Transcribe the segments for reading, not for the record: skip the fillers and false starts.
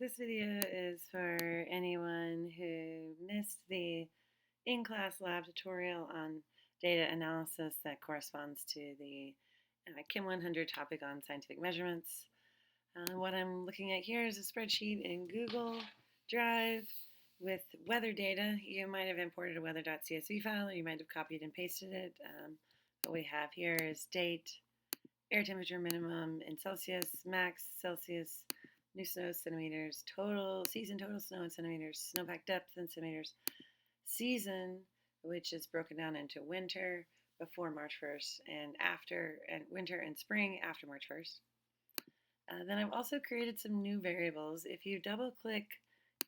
This video is for anyone who missed the in-class lab tutorial on data analysis that corresponds to the CHM 100 topic on scientific measurements. What I'm looking at here is a spreadsheet in Google Drive with weather data. You might have imported a weather.csv file, or you might have copied and pasted it. What we have here is date, air temperature minimum in Celsius, max Celsius, new snow centimeters, total snow in centimeters, snowpack depth in centimeters, season, which is broken down into winter before March 1st and after, and winter and spring after March 1st. Then I've also created some new variables. If you double click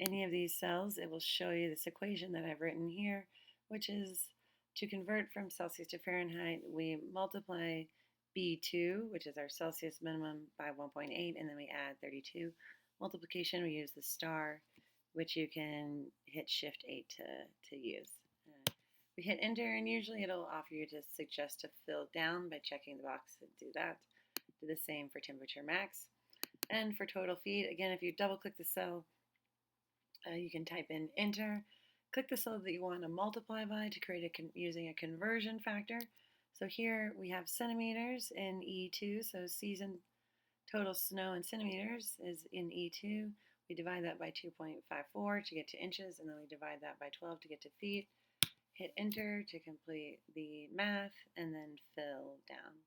any of these cells, it will show you this equation that I've written here, which is to convert from Celsius to Fahrenheit, we multiply B2, which is our Celsius minimum, by 1.8, and then we add 32. Multiplication, we use the star, which you can hit Shift 8 to use. We hit enter, and usually it'll offer you to suggest to fill down by checking the box and do that. Do the same for temperature max. And for total feed, again, if you double click the cell, you can type in enter. Click the cell that you want to multiply by to create using a conversion factor. So here we have centimeters in E2, so season total snow in centimeters is in E2. We divide that by 2.54 to get to inches, and then we divide that by 12 to get to feet. Hit enter to complete the math, and then fill down.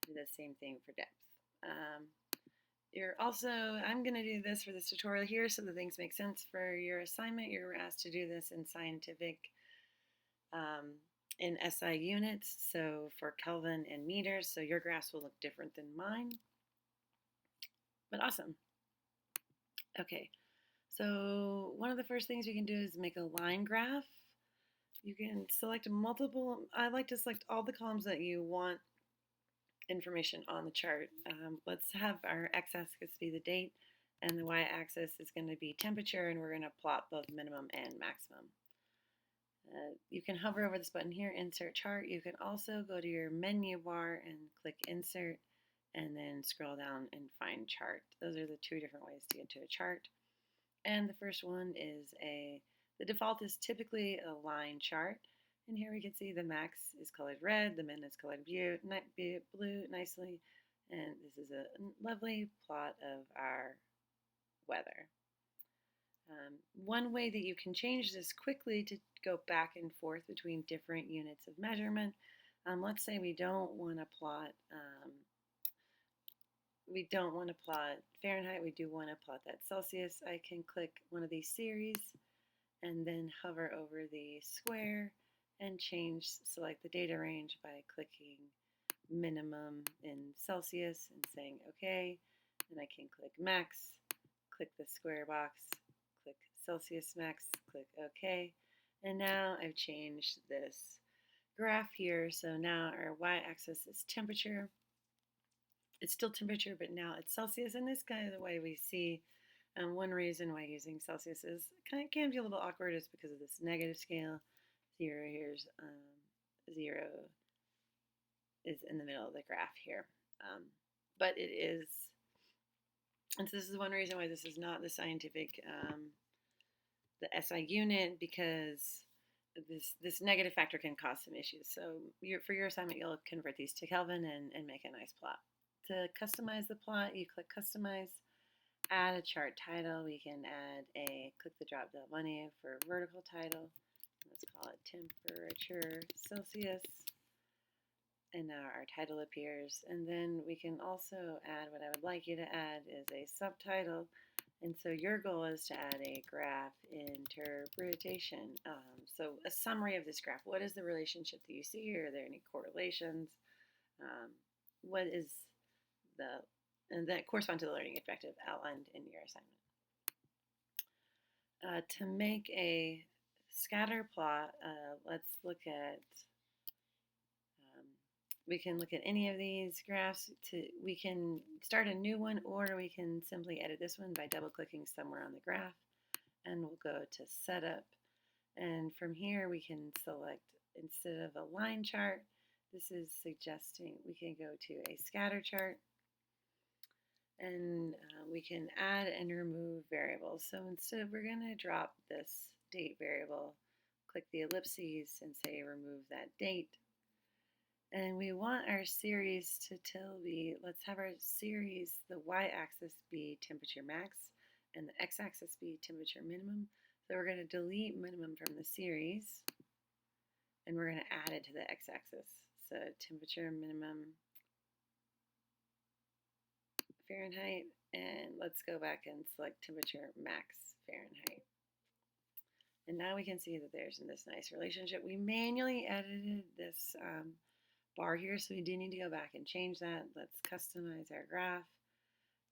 Do the same thing for depth. I'm going to do this for this tutorial here so that things make sense for your assignment. You're asked to do this in scientific, in SI units, so for Kelvin and meters, so your graphs will look different than mine. But awesome. Okay, so one of the first things we can do is make a line graph. You can select multiple, I like to select all the columns that you want information on the chart. Let's have our x-axis be the date, and the y-axis is going to be temperature, and we're going to plot both minimum and maximum. You can hover over this button here, Insert Chart. You can also go to your menu bar and click Insert, and then scroll down and find Chart. Those are the two different ways to get to a chart. And the first one is the default is typically a line chart. And here we can see the max is colored red, the min is colored blue nicely, and this is a lovely plot of our weather. One way that you can change this quickly to go back and forth between different units of measurement, let's say we don't want to plot Fahrenheit, we do want to plot that Celsius. I can click one of these series and then hover over the square and select the data range by clicking minimum in Celsius and saying OK. And I can click max, click the square box, click Celsius max, click OK. And now I've changed this graph here. So now our y-axis is temperature. It's still temperature, but now it's Celsius. And this kind of the way we see one reason why using Celsius is can be a little awkward is because of this negative scale. 0 here's 0 is in the middle of the graph here. But it is, and so this is one reason why this is not the scientific, the SI unit, because this negative factor can cause some issues. So for your assignment, you'll convert these to Kelvin and make a nice plot. To customize the plot, you click Customize, add a chart title. We can click the drop down menu for vertical title. Let's call it temperature Celsius. And now our title appears. And then we can also add, what I would like you to add is a subtitle. And so your goal is to add a graph interpretation. So a summary of this graph. What is the relationship that you see here? Are there any correlations? What is and that correspond to the learning objective outlined in your assignment. To make a scatter plot, let's look at, we can look at any of these graphs. We can start a new one, or we can simply edit this one by double clicking somewhere on the graph, and we'll go to Setup. And from here we can select, instead of a line chart, this is suggesting we can go to a scatter chart. And we can add and remove variables. So instead, we're going to drop this date variable, click the ellipses, and say remove that date. And we want our series to be, let's have our series, the y-axis be temperature max, and the x-axis be temperature minimum. So we're going to delete minimum from the series, and we're going to add it to the x-axis. So temperature minimum Fahrenheit, and let's go back and select temperature max Fahrenheit. And now we can see that there's this nice relationship. We manually edited this bar here, so we do need to go back and change that. Let's customize our graph,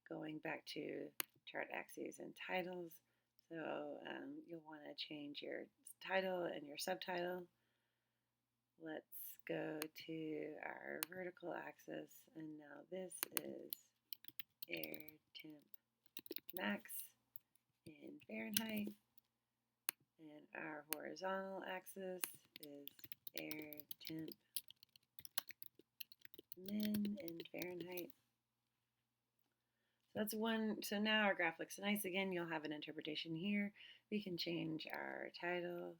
going back to chart axes and titles. So you'll want to change your title and your subtitle. Let's go to our vertical axis, and now this is air temp max in Fahrenheit, and our horizontal axis is air temp min in Fahrenheit. So that's one. So now our graph looks nice. Again, you'll have an interpretation here. We can change our title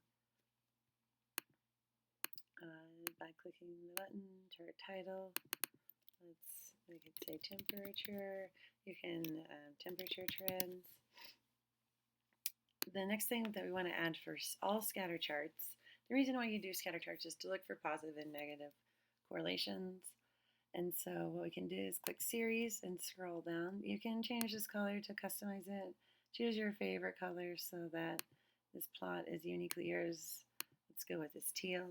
by clicking the button to our title. We could say temperature. You can temperature trends. The next thing that we want to add for all scatter charts, the reason why you do scatter charts is to look for positive and negative correlations. And so what we can do is click series and scroll down. You can change this color to customize it. Choose your favorite color so that this plot is uniquely yours. Let's go with this teal.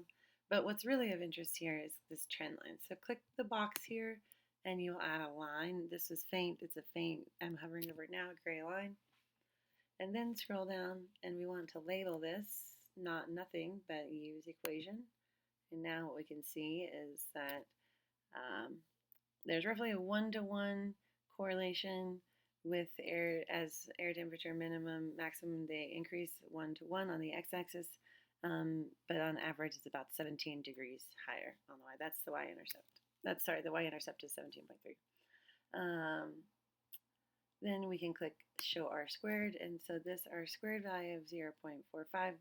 But what's really of interest here is this trend line. So click the box here and you'll add a line. This is faint. It's a faint, I'm hovering over it now, gray line. And then scroll down and we want to label this, not nothing, but use equation. And now what we can see is that there's roughly a 1-to-1 correlation with air temperature minimum, maximum, they increase 1-to-1 on the x-axis, but on average it's about 17 degrees higher on the y. That's the y-intercept. The y-intercept is 17.3. Then we can click show r squared, and so this r squared value of 0.45,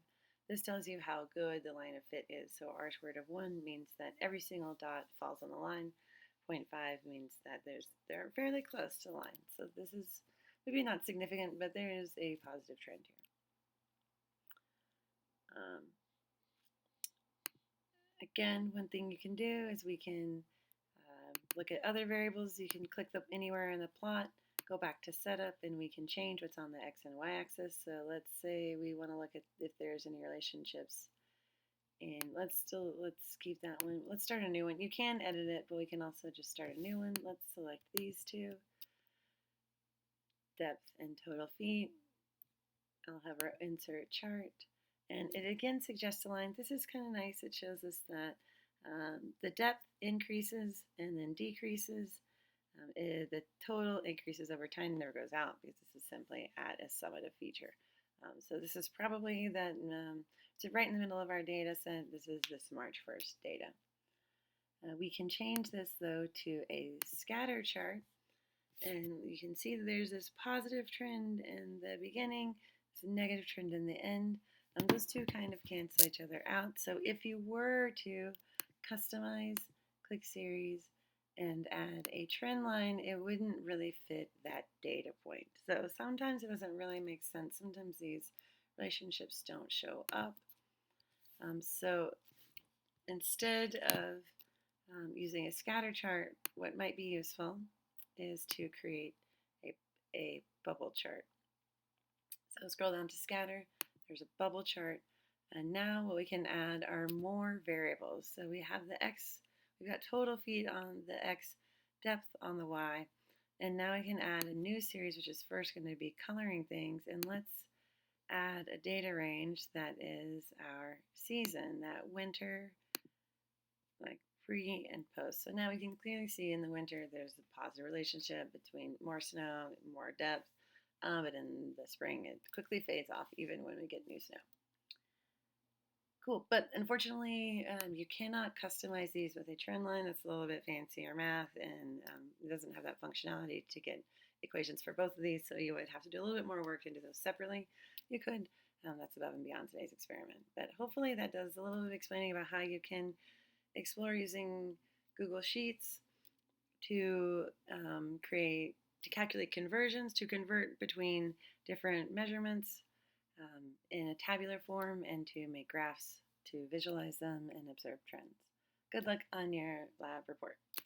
this tells you how good the line of fit is. So r squared of 1 means that every single dot falls on the line. 0.5 means that they're fairly close to the line. So this is maybe not significant, but there is a positive trend here. Again, one thing you can do is we can look at other variables. You can click anywhere in the plot, go back to setup, and we can change what's on the x and y axis. So let's say we want to look at if there's any relationships. And let's keep that one. Let's start a new one. You can edit it, but we can also just start a new one. Let's select these two. Depth and total feet. I'll have our insert chart. And it again suggests a line. This is kind of nice. It shows us that the depth increases and then decreases. The total increases over time, never goes out because this is simply at a summative feature. So this is probably that, it's right in the middle of our data set. This is this March 1st data. We can change this though to a scatter chart, and you can see that there's this positive trend in the beginning, there's a negative trend in the end. Those two kind of cancel each other out. So if you were to customize, click series, and add a trend line, it wouldn't really fit that data point. So sometimes it doesn't really make sense. Sometimes these relationships don't show up. So instead of using a scatter chart, what might be useful is to create a bubble chart. So scroll down to scatter, there's a bubble chart, and now what we can add are more variables. So we have the x, we've got total feet on the x, depth on the y, and now I can add a new series which is first going to be coloring things, and let's add a data range that is our season, that winter, like pre and post. So now we can clearly see in the winter there's a positive relationship between more snow, more depth, but in the spring it quickly fades off even when we get new snow. Cool, but unfortunately you cannot customize these with a trend line. It's a little bit fancier math, and it doesn't have that functionality to get equations for both of these, so you would have to do a little bit more work and do those separately. You could. That's above and beyond today's experiment. But hopefully that does a little bit of explaining about how you can explore using Google Sheets to to calculate conversions, to convert between different measurements in a tabular form, and to make graphs to visualize them and observe trends. Good luck on your lab report.